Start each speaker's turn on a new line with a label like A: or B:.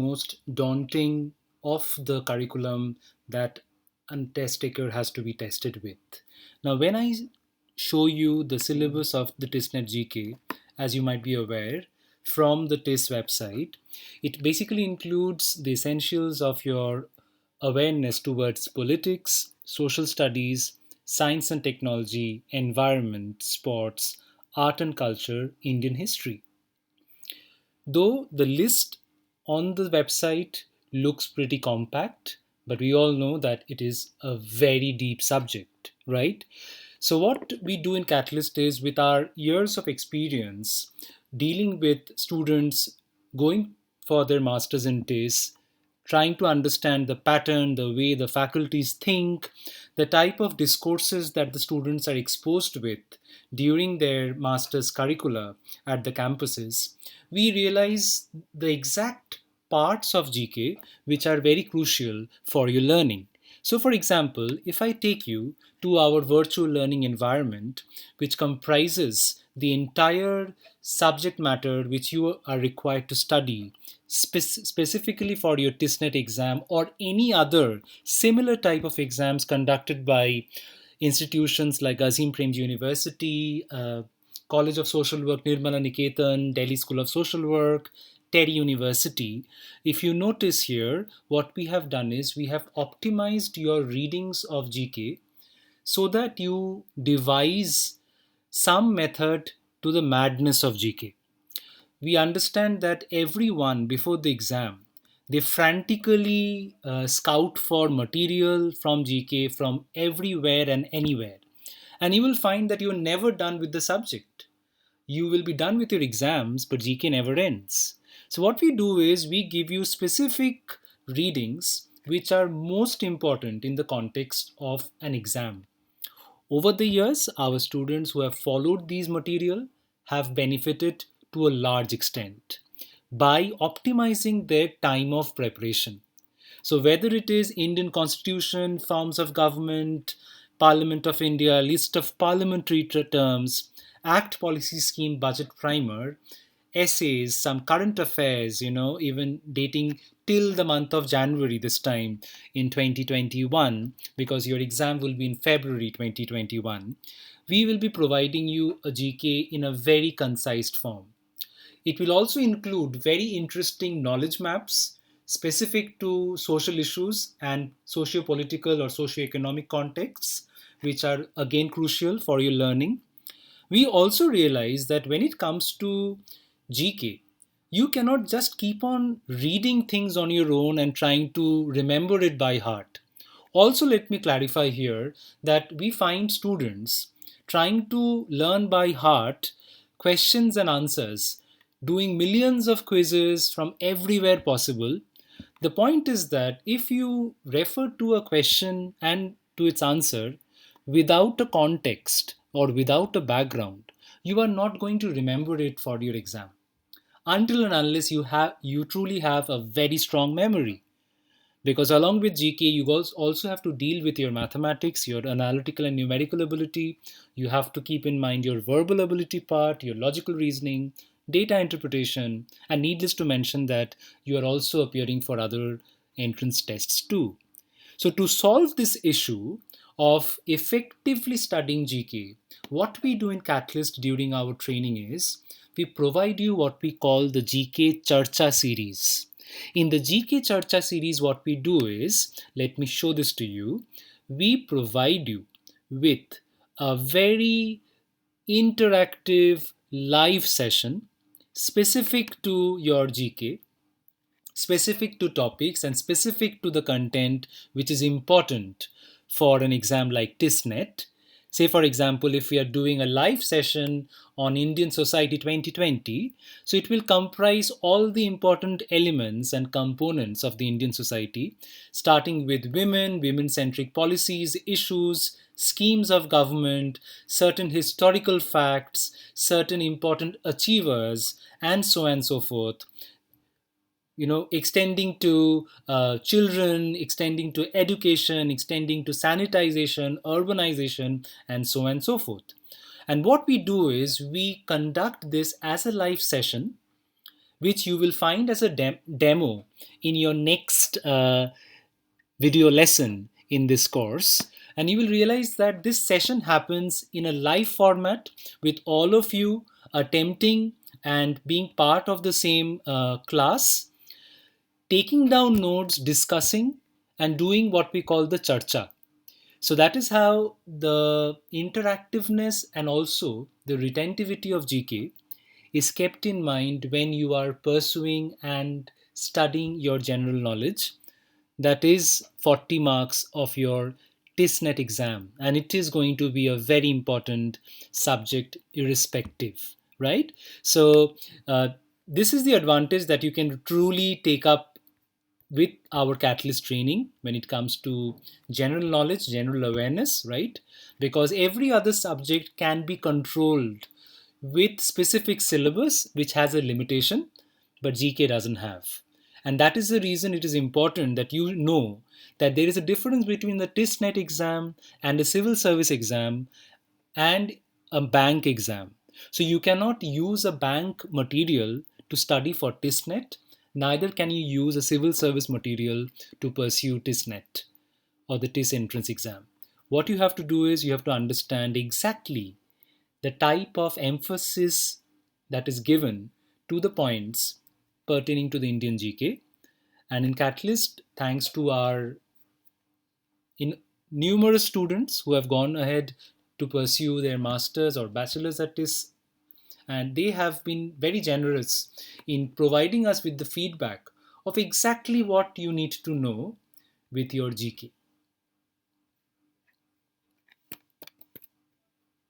A: most daunting of the curriculum that a test taker has to be tested with. Now, when I show you the syllabus of the TISSNET GK, as you might be aware, from the TISS website, it basically includes the essentials of your awareness towards politics, social studies, science and technology, environment, sports, art and culture, Indian history. Though the list on the website looks pretty compact, but we all know that it is a very deep subject, right? So, what we do in Catalyst is with our years of experience dealing with students going for their masters in TISS, trying to understand the pattern, the way the faculties think, the type of discourses that the students are exposed with during their master's curricula at the campuses, we realize the exact parts of GK which are very crucial for your learning. So, for example, if I take you to our virtual learning environment, which comprises the entire subject matter which you are required to study specifically for your TISSNET exam or any other similar type of exams conducted by institutions like Azim Premji University, College of Social Work Nirmala Niketan, Delhi School of Social Work, Terry University. If you notice here, what we have done is we have optimized your readings of GK so that you devise some method to the madness of GK. We understand that everyone before the exam, they frantically scout for material from GK from everywhere and anywhere. And you will find that you're never done with the subject. You will be done with your exams, but GK never ends. So, what we do is we give you specific readings which are most important in the context of an exam. Over the years, our students who have followed these material have benefited to a large extent by optimizing their time of preparation. So whether it is Indian Constitution, forms of government, Parliament of India, list of parliamentary terms, Act Policy Scheme Budget Primer, essays, some current affairs, even dating till the month of January this time in 2021, because your exam will be in February 2021, we will be providing you a GK in a very concise form. It will also include very interesting knowledge maps specific to social issues and socio-political or socio-economic contexts, which are again crucial for your learning. We also realize that when it comes to GK, you cannot just keep on reading things on your own and trying to remember it by heart. Also, let me clarify here that we find students trying to learn by heart questions and answers, doing millions of quizzes from everywhere possible. The point is that if you refer to a question and to its answer without a context or without a background, you are not going to remember it for your exam until and unless you truly have a very strong memory, because along with GK you also have to deal with your mathematics, your analytical and numerical ability. You have to keep in mind your verbal ability part, your logical reasoning, data interpretation, and needless to mention that you are also appearing for other entrance tests too. So, to solve this issue of effectively studying GK, what we do in Catalyst during our training is we provide you what we call the GK Charcha series. In the GK Charcha series, what we do is, let me show this to you, we provide you with a very interactive live session specific to your GK, specific to topics and specific to the content which is important for an exam like TISSNET. Say, for example, if we are doing a live session on Indian Society 2020, so it will comprise all the important elements and components of the Indian society, starting with women, women centric policies, issues, schemes of government, certain historical facts, certain important achievers, and so on and so forth, extending to children, extending to education, extending to sanitization, urbanization, and so on and so forth. And what we do is we conduct this as a live session which you will find as a demo in your next video lesson in this course. And you will realize that this session happens in a live format with all of you attempting and being part of the same class, taking down notes, discussing, and doing what we call the charcha. So that is how the interactiveness and also the retentivity of GK is kept in mind when you are pursuing and studying your general knowledge. That is 40 marks of your TISSNET exam, and it is going to be a very important subject irrespective, right? So this is the advantage that you can truly take up with our catalyst training when it comes to general knowledge, general awareness, right? Because every other subject can be controlled with specific syllabus which has a limitation, but GK doesn't have. And that is the reason it is important that you know that there is a difference between the TISSNET exam and a civil service exam and a bank exam. So you cannot use a bank material to study for TISSNET, neither can you use a civil service material to pursue TISSNET or the TIS entrance exam. What you have to do is you have to understand exactly the type of emphasis that is given to the points pertaining to the Indian GK. And in Catalyst, thanks to our in numerous students who have gone ahead to pursue their masters or bachelors at TIS, and they have been very generous in providing us with the feedback of exactly what you need to know with your GK.